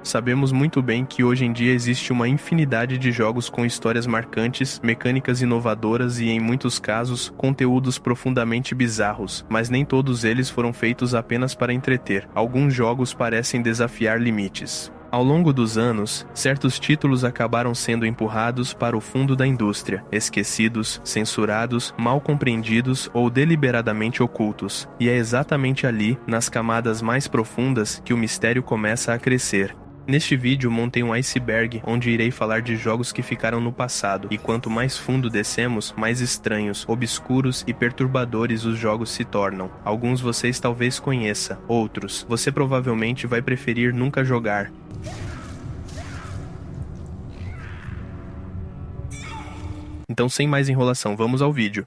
Sabemos muito bem que hoje em dia existe uma infinidade de jogos com histórias marcantes, mecânicas inovadoras e, em muitos casos, conteúdos profundamente bizarros, mas nem todos eles foram feitos apenas para entreter. Alguns jogos parecem desafiar limites. Ao longo dos anos, certos títulos acabaram sendo empurrados para o fundo da indústria, esquecidos, censurados, mal compreendidos ou deliberadamente ocultos. E é exatamente ali, nas camadas mais profundas, que o mistério começa a crescer. Neste vídeo montei um iceberg onde irei falar de jogos que ficaram no passado, e quanto mais fundo descemos, mais estranhos, obscuros e perturbadores os jogos se tornam. Alguns vocês talvez conheça, outros você provavelmente vai preferir nunca jogar. Então, sem mais enrolação, vamos ao vídeo.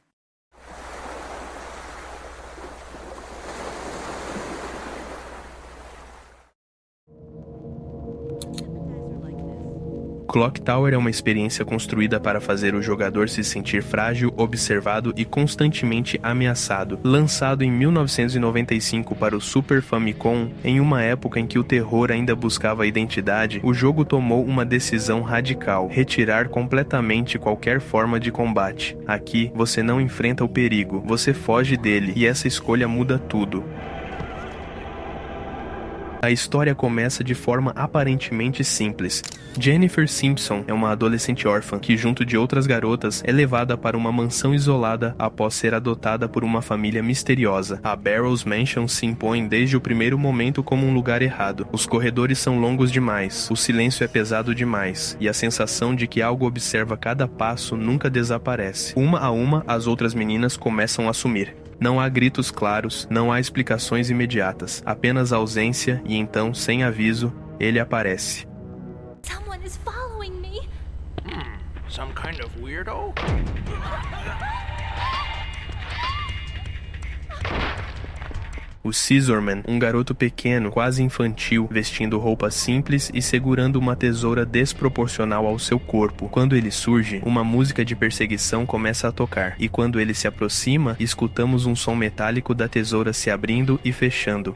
Clock Tower é uma experiência construída para fazer o jogador se sentir frágil, observado e constantemente ameaçado. Lançado em 1995 para o Super Famicom, em uma época em que o terror ainda buscava identidade, o jogo tomou uma decisão radical: retirar completamente qualquer forma de combate. Aqui, você não enfrenta o perigo, você foge dele, e essa escolha muda tudo. A história começa de forma aparentemente simples. Jennifer Simpson é uma adolescente órfã que, junto de outras garotas, é levada para uma mansão isolada após ser adotada por uma família misteriosa. A Barrows Mansion se impõe desde o primeiro momento como um lugar errado. Os corredores são longos demais, o silêncio é pesado demais, e a sensação de que algo observa cada passo nunca desaparece. Uma a uma, as outras meninas começam a sumir. Não há gritos claros, não há explicações imediatas, apenas ausência e então, sem aviso, ele aparece. Someone is following me. Some kind of weirdo? O Scissorman, um garoto pequeno, quase infantil, vestindo roupas simples e segurando uma tesoura desproporcional ao seu corpo. Quando ele surge, uma música de perseguição começa a tocar, e quando ele se aproxima, escutamos um som metálico da tesoura se abrindo e fechando.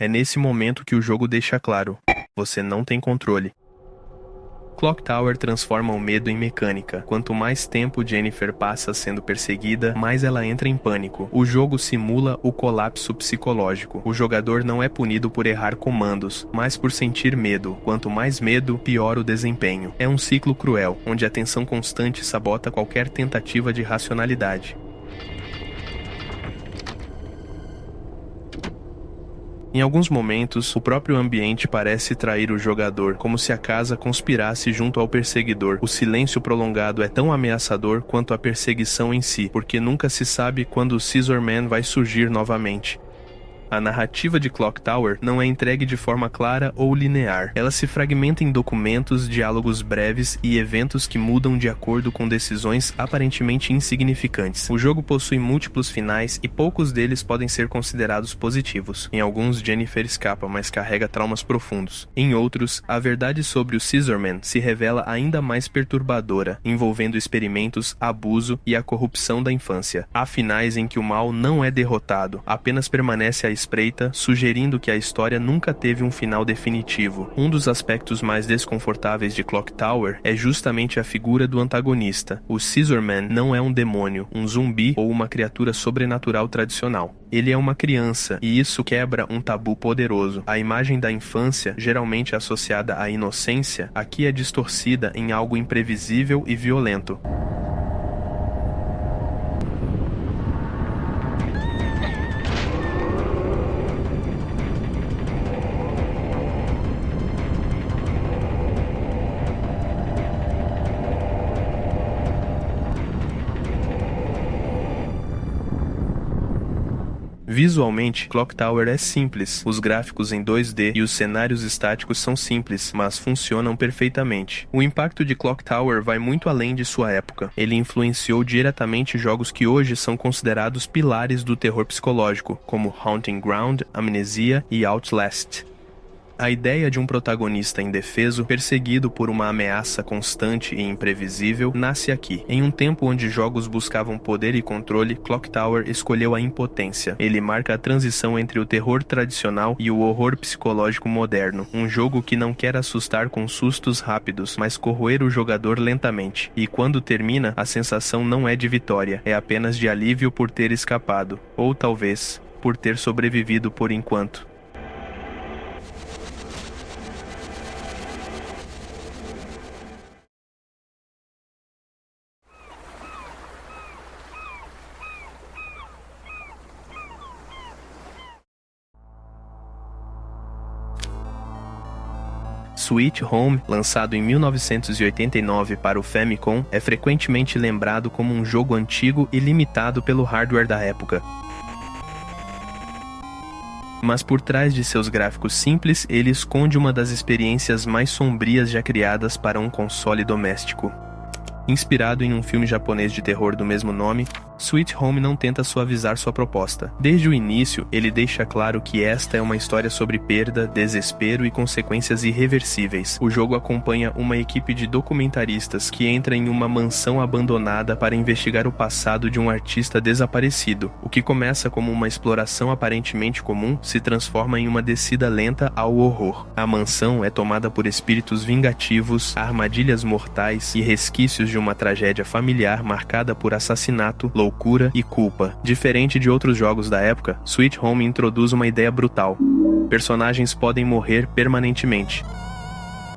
É nesse momento que o jogo deixa claro: você não tem controle. Clock Tower transforma o medo em mecânica. Quanto mais tempo Jennifer passa sendo perseguida, mais ela entra em pânico. O jogo simula o colapso psicológico. O jogador não é punido por errar comandos, mas por sentir medo. Quanto mais medo, pior o desempenho. É um ciclo cruel, onde a tensão constante sabota qualquer tentativa de racionalidade. Em alguns momentos, o próprio ambiente parece trair o jogador, como se a casa conspirasse junto ao perseguidor. O silêncio prolongado é tão ameaçador quanto a perseguição em si, porque nunca se sabe quando o Scissorman vai surgir novamente. A narrativa de Clock Tower não é entregue de forma clara ou linear. Ela se fragmenta em documentos, diálogos breves e eventos que mudam de acordo com decisões aparentemente insignificantes. O jogo possui múltiplos finais e poucos deles podem ser considerados positivos. Em alguns, Jennifer escapa, mas carrega traumas profundos. Em outros, a verdade sobre o Scissorman se revela ainda mais perturbadora, envolvendo experimentos, abuso e a corrupção da infância. Há finais em que o mal não é derrotado, apenas permanece à espreita, sugerindo que a história nunca teve um final definitivo. Um dos aspectos mais desconfortáveis de Clock Tower é justamente a figura do antagonista. O Scissorman não é um demônio, um zumbi ou uma criatura sobrenatural tradicional. Ele é uma criança, e isso quebra um tabu poderoso. A imagem da infância, geralmente associada à inocência, aqui é distorcida em algo imprevisível e violento. Visualmente, Clock Tower é simples, os gráficos em 2D e os cenários estáticos são simples, mas funcionam perfeitamente. O impacto de Clock Tower vai muito além de sua época. Ele influenciou diretamente jogos que hoje são considerados pilares do terror psicológico, como Haunting Ground, Amnesia e Outlast. A ideia de um protagonista indefeso, perseguido por uma ameaça constante e imprevisível, nasce aqui. Em um tempo onde jogos buscavam poder e controle, Clock Tower escolheu a impotência. Ele marca a transição entre o terror tradicional e o horror psicológico moderno. Um jogo que não quer assustar com sustos rápidos, mas corroer o jogador lentamente. E quando termina, a sensação não é de vitória, é apenas de alívio por ter escapado. Ou talvez, por ter sobrevivido por enquanto. Sweet Home, lançado em 1989 para o Famicom, é frequentemente lembrado como um jogo antigo e limitado pelo hardware da época. Mas por trás de seus gráficos simples, ele esconde uma das experiências mais sombrias já criadas para um console doméstico. Inspirado em um filme japonês de terror do mesmo nome, Sweet Home não tenta suavizar sua proposta. Desde o início, ele deixa claro que esta é uma história sobre perda, desespero e consequências irreversíveis. O jogo acompanha uma equipe de documentaristas que entra em uma mansão abandonada para investigar o passado de um artista desaparecido. O que começa como uma exploração aparentemente comum se transforma em uma descida lenta ao horror. A mansão é tomada por espíritos vingativos, armadilhas mortais e resquícios de uma tragédia familiar marcada por assassinato, loucura e culpa. Diferente de outros jogos da época, Sweet Home introduz uma ideia brutal. Personagens podem morrer permanentemente.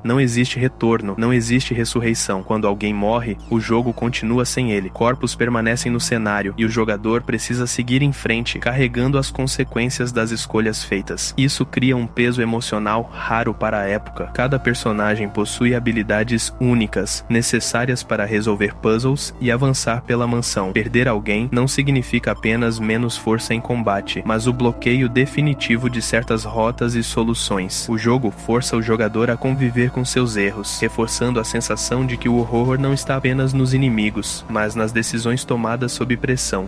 Não existe retorno, não existe ressurreição. Quando alguém morre, o jogo continua sem ele. Corpos permanecem no cenário e o jogador precisa seguir em frente, carregando as consequências das escolhas feitas. Isso cria um peso emocional raro para a época. Cada personagem possui habilidades únicas, necessárias para resolver puzzles e avançar pela mansão. Perder alguém não significa apenas menos força em combate, mas o bloqueio definitivo de certas rotas e soluções. O jogo força o jogador a conviver com seus erros, reforçando a sensação de que o horror não está apenas nos inimigos, mas nas decisões tomadas sob pressão.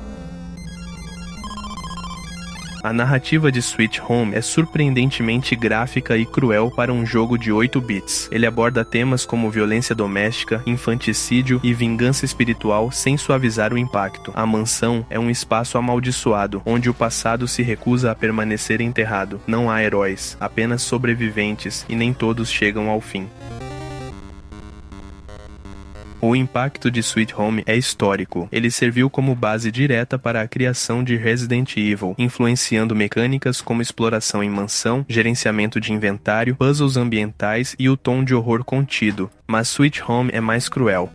A narrativa de Sweet Home é surpreendentemente gráfica e cruel para um jogo de 8 bits. Ele aborda temas como violência doméstica, infanticídio e vingança espiritual sem suavizar o impacto. A mansão é um espaço amaldiçoado, onde o passado se recusa a permanecer enterrado. Não há heróis, apenas sobreviventes, e nem todos chegam ao fim. O impacto de Sweet Home é histórico. Ele serviu como base direta para a criação de Resident Evil, influenciando mecânicas como exploração em mansão, gerenciamento de inventário, puzzles ambientais e o tom de horror contido. Mas Sweet Home é mais cruel.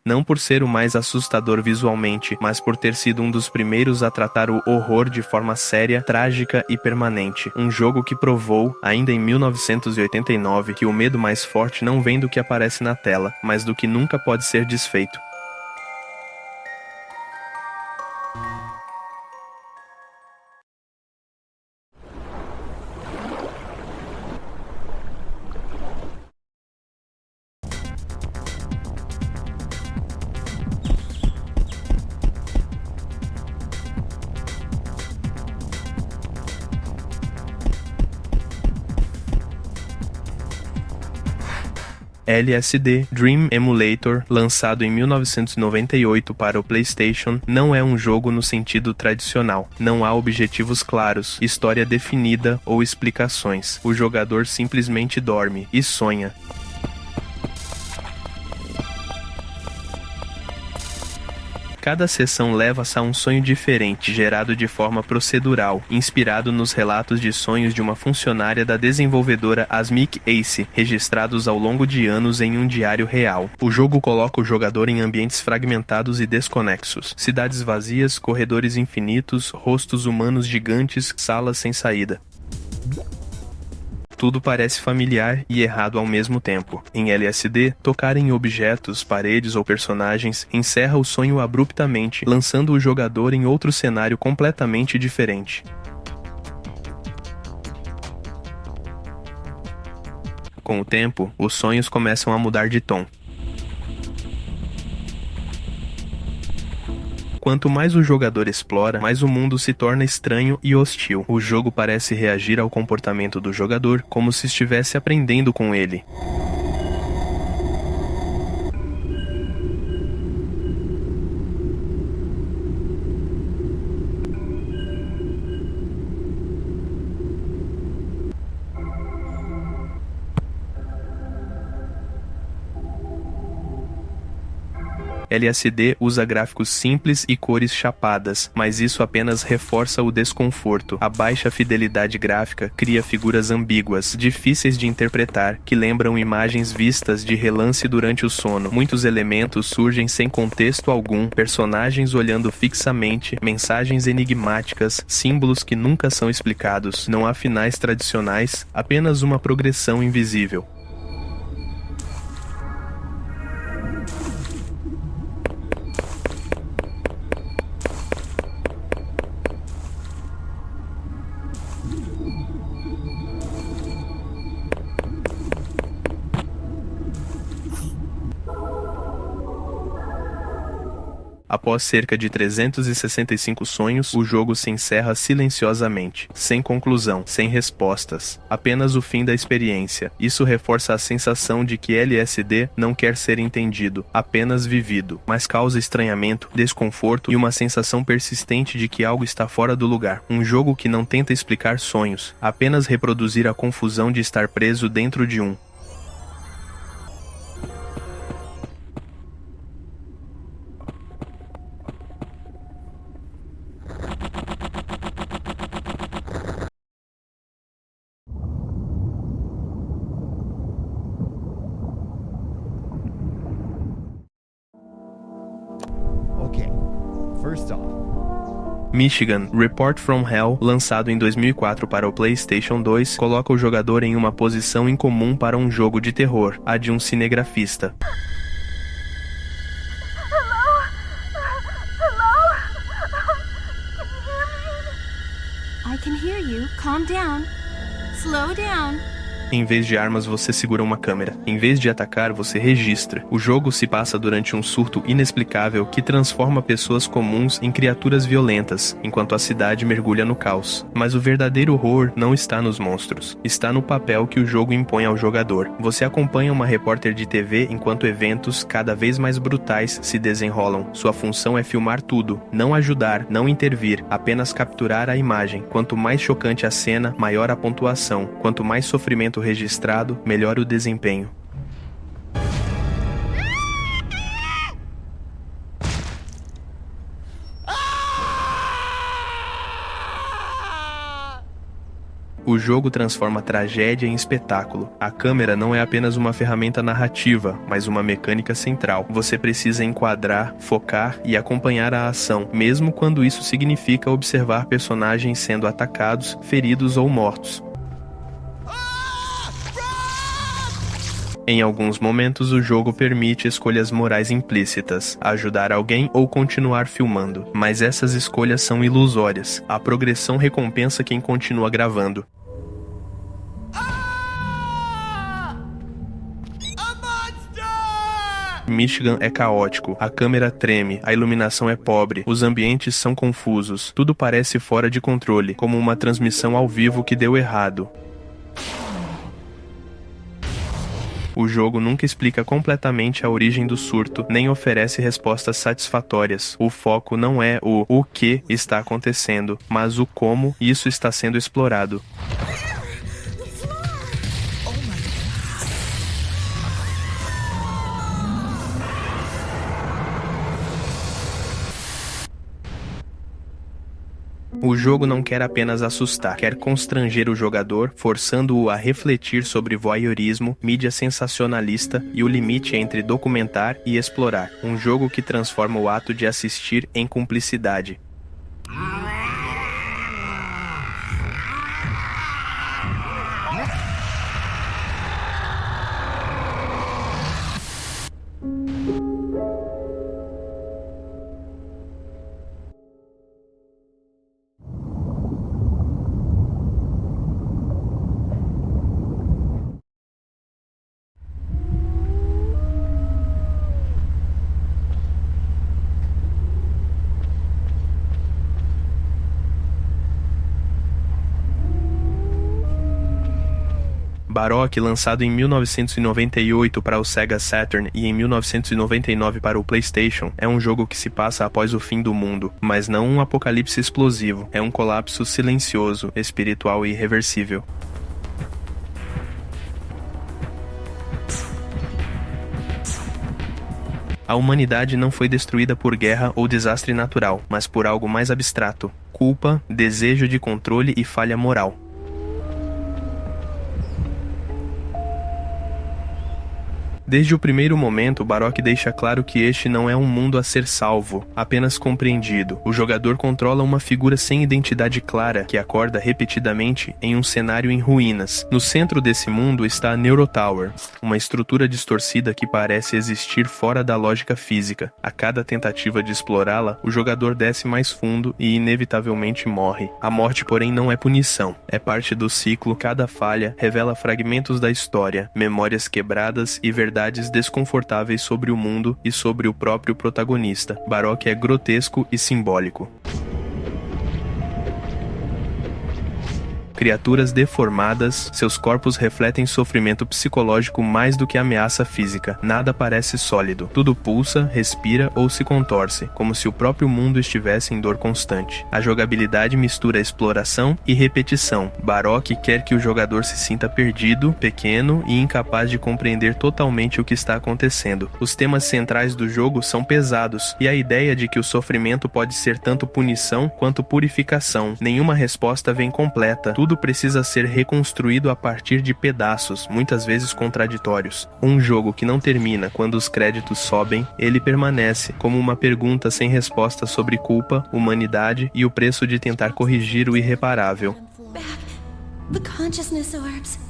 Não por ser o mais assustador visualmente, mas por ter sido um dos primeiros a tratar o horror de forma séria, trágica e permanente. Um jogo que provou, ainda em 1989, que o medo mais forte não vem do que aparece na tela, mas do que nunca pode ser desfeito. LSD Dream Emulator, lançado em 1998 para o PlayStation, não é um jogo no sentido tradicional. Não há objetivos claros, história definida ou explicações. O jogador simplesmente dorme e sonha. Cada sessão leva-se a um sonho diferente, gerado de forma procedural, inspirado nos relatos de sonhos de uma funcionária da desenvolvedora Asmik Ace, registrados ao longo de anos em um diário real. O jogo coloca o jogador em ambientes fragmentados e desconexos. Cidades vazias, corredores infinitos, rostos humanos gigantes, salas sem saída. Tudo parece familiar e errado ao mesmo tempo. Em LSD, tocar em objetos, paredes ou personagens encerra o sonho abruptamente, lançando o jogador em outro cenário completamente diferente. Com o tempo, os sonhos começam a mudar de tom. Quanto mais o jogador explora, mais o mundo se torna estranho e hostil. O jogo parece reagir ao comportamento do jogador como se estivesse aprendendo com ele. LSD usa gráficos simples e cores chapadas, mas isso apenas reforça o desconforto. A baixa fidelidade gráfica cria figuras ambíguas, difíceis de interpretar, que lembram imagens vistas de relance durante o sono. Muitos elementos surgem sem contexto algum, personagens olhando fixamente, mensagens enigmáticas, símbolos que nunca são explicados. Não há finais tradicionais, apenas uma progressão invisível. Após cerca de 365 sonhos, o jogo se encerra silenciosamente, sem conclusão, sem respostas, apenas o fim da experiência. Isso reforça a sensação de que LSD não quer ser entendido, apenas vivido, mas causa estranhamento, desconforto e uma sensação persistente de que algo está fora do lugar. Um jogo que não tenta explicar sonhos, apenas reproduzir a confusão de estar preso dentro de um. Okay, first off, Michigan, Report from Hell, lançado em 2004 para o PlayStation 2, coloca o jogador em uma posição incomum para um jogo de terror, a de um cinegrafista. I can hear you. Calm down. Slow down. Em vez de armas, você segura uma câmera. Em vez de atacar, você registra. O jogo se passa durante um surto inexplicável que transforma pessoas comuns em criaturas violentas, enquanto a cidade mergulha no caos. Mas o verdadeiro horror não está nos monstros. Está no papel que o jogo impõe ao jogador. Você acompanha uma repórter de TV enquanto eventos cada vez mais brutais se desenrolam. Sua função é filmar tudo, não ajudar, não intervir, apenas capturar a imagem. Quanto mais chocante a cena, maior a pontuação. Quanto mais sofrimento registrado, melhor o desempenho. O jogo transforma tragédia em espetáculo. A câmera não é apenas uma ferramenta narrativa, mas uma mecânica central. Você precisa enquadrar, focar e acompanhar a ação, mesmo quando isso significa observar personagens sendo atacados, feridos ou mortos. Em alguns momentos, o jogo permite escolhas morais implícitas, ajudar alguém ou continuar filmando, mas essas escolhas são ilusórias. A progressão recompensa quem continua gravando. Michigan é caótico, a câmera treme, a iluminação é pobre, os ambientes são confusos, tudo parece fora de controle, como uma transmissão ao vivo que deu errado. O jogo nunca explica completamente a origem do surto, nem oferece respostas satisfatórias. O foco não é o que está acontecendo, mas o como isso está sendo explorado. O jogo não quer apenas assustar, quer constranger o jogador, forçando-o a refletir sobre voyeurismo, mídia sensacionalista e o limite entre documentar e explorar. Um jogo que transforma o ato de assistir em cumplicidade. Barok, lançado em 1998 para o Sega Saturn e em 1999 para o PlayStation, é um jogo que se passa após o fim do mundo, mas não um apocalipse explosivo, é um colapso silencioso, espiritual e irreversível. A humanidade não foi destruída por guerra ou desastre natural, mas por algo mais abstrato: culpa, desejo de controle e falha moral. Desde o primeiro momento, Barok deixa claro que este não é um mundo a ser salvo, apenas compreendido. O jogador controla uma figura sem identidade clara, que acorda repetidamente em um cenário em ruínas. No centro desse mundo está a Neurotower, uma estrutura distorcida que parece existir fora da lógica física. A cada tentativa de explorá-la, o jogador desce mais fundo e inevitavelmente morre. A morte, porém, não é punição. É parte do ciclo. Cada falha revela fragmentos da história, memórias quebradas e verdades desconfortáveis sobre o mundo e sobre o próprio protagonista. Barok é grotesco e simbólico. Criaturas deformadas, seus corpos refletem sofrimento psicológico mais do que ameaça física. Nada parece sólido. Tudo pulsa, respira ou se contorce, como se o próprio mundo estivesse em dor constante. A jogabilidade mistura exploração e repetição. Barok quer que o jogador se sinta perdido, pequeno e incapaz de compreender totalmente o que está acontecendo. Os temas centrais do jogo são pesados, e a ideia de que o sofrimento pode ser tanto punição quanto purificação. Nenhuma resposta vem completa. Tudo precisa ser reconstruído a partir de pedaços, muitas vezes contraditórios. Um jogo que não termina quando os créditos sobem, ele permanece como uma pergunta sem resposta sobre culpa, humanidade e o preço de tentar corrigir o irreparável. The consciousness orbs.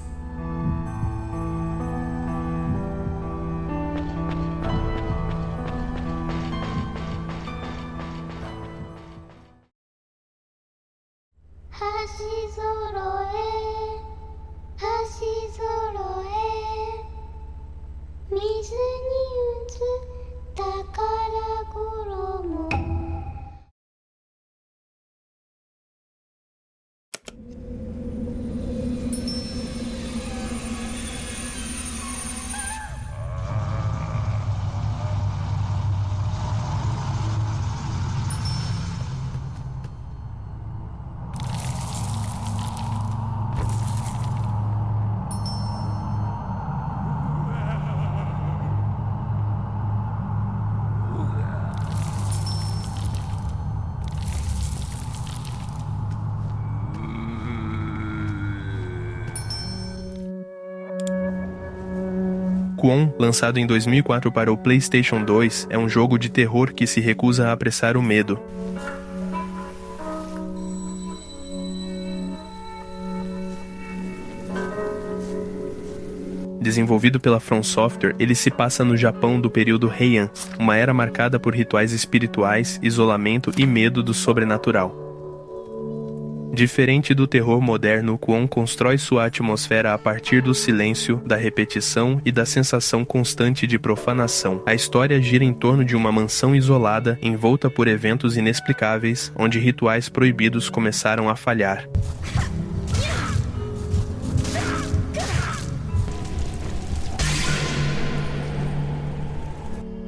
Kwon, lançado em 2004 para o PlayStation 2, é um jogo de terror que se recusa a apressar o medo. Desenvolvido pela From Software, ele se passa no Japão do período Heian, uma era marcada por rituais espirituais, isolamento e medo do sobrenatural. Diferente do terror moderno, Kwon constrói sua atmosfera a partir do silêncio, da repetição e da sensação constante de profanação. A história gira em torno de uma mansão isolada, envolta por eventos inexplicáveis, onde rituais proibidos começaram a falhar.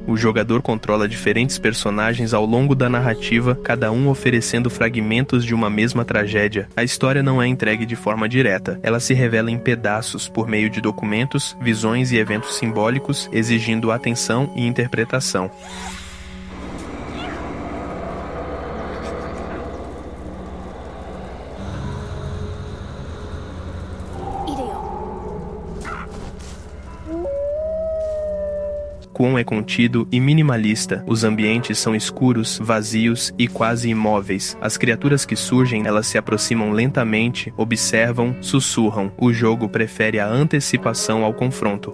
O jogador controla diferentes personagens ao longo da narrativa, cada um oferecendo fragmentos de uma mesma tragédia. A história não é entregue de forma direta. Ela se revela em pedaços por meio de documentos, visões e eventos simbólicos, exigindo atenção e interpretação. Kwon é contido e minimalista. Os ambientes são escuros, vazios e quase imóveis. As criaturas que surgem, elas se aproximam lentamente, observam, sussurram. O jogo prefere a antecipação ao confronto.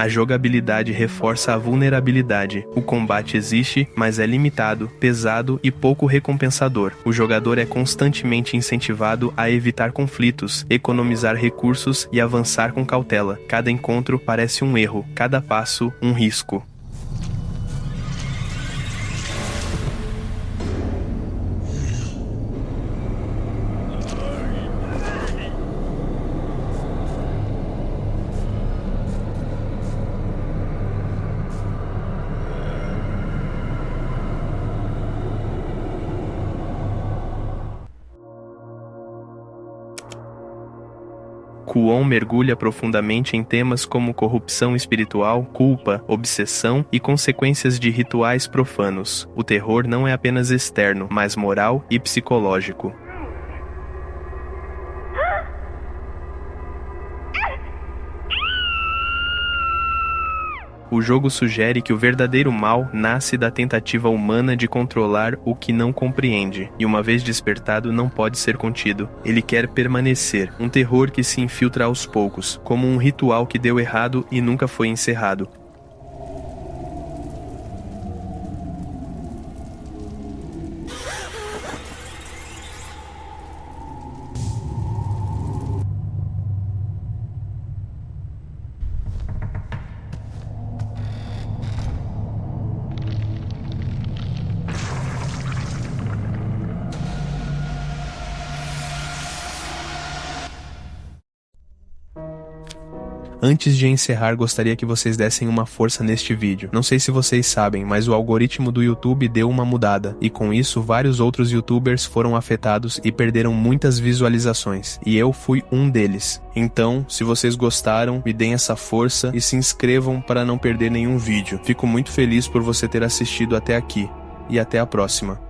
A jogabilidade reforça a vulnerabilidade. O combate existe, mas é limitado, pesado e pouco recompensador. O jogador é constantemente incentivado a evitar conflitos, economizar recursos e avançar com cautela. Cada encontro parece um erro, cada passo um risco. Kwon mergulha profundamente em temas como corrupção espiritual, culpa, obsessão e consequências de rituais profanos. O terror não é apenas externo, mas moral e psicológico. O jogo sugere que o verdadeiro mal nasce da tentativa humana de controlar o que não compreende, e uma vez despertado não pode ser contido. Ele quer permanecer, um terror que se infiltra aos poucos, como um ritual que deu errado e nunca foi encerrado. Antes de encerrar, gostaria que vocês dessem uma força neste vídeo. Não sei se vocês sabem, mas o algoritmo do YouTube deu uma mudada, e com isso vários outros YouTubers foram afetados e perderam muitas visualizações, e eu fui um deles. Então, se vocês gostaram, me deem essa força e se inscrevam para não perder nenhum vídeo. Fico muito feliz por você ter assistido até aqui, e até a próxima.